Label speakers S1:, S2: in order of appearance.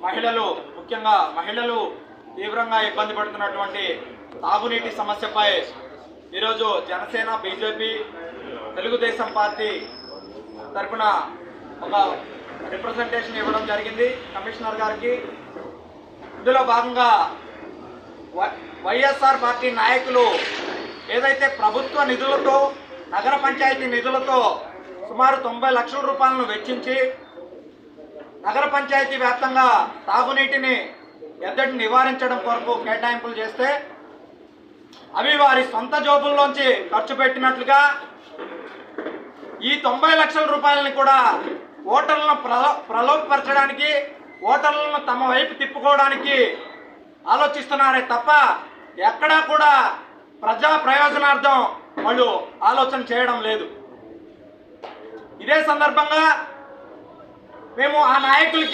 S1: మహిళలు, ముఖ్యంగా మహిళలు తీవ్రంగా ఇబ్బంది పడుతున్నటువంటి తాగునీటి సమస్యపై ఈరోజు జనసేన, బీజేపీ, తెలుగుదేశం పార్టీ తరఫున ఒక రిప్రజెంటేషన్ ఇవ్వడం జరిగింది కమిషనర్ గారికి. ఇందులో భాగంగా వైఎస్ఆర్ పార్టీ నాయకులు ఏదైతే ప్రభుత్వ నిధులతో, నగర పంచాయతీ నిధులతో సుమారు 90 లక్షల రూపాయలను వెచ్చించి నగర పంచాయతీ వ్యాప్తంగా తాగునీటిని ఎద్దడిని నివారించడం కొరకు కేటాయింపులు చేస్తే అవి వారి సొంత జోబుల్లోంచి ఖర్చు పెట్టినట్లుగా ఈ 90 లక్షల రూపాయలని కూడా ఓటర్లను ప్రలోభపరచడానికి, ఓటర్లను తమ వైపు తిప్పుకోవడానికి ఆలోచిస్తున్నారే తప్ప ఎక్కడా కూడా ప్రజా ప్రయోజనార్థం వాళ్ళు ఆలోచన చేయడం లేదు. ఇదే సందర్భంగా మేము ఆ నాయకులకి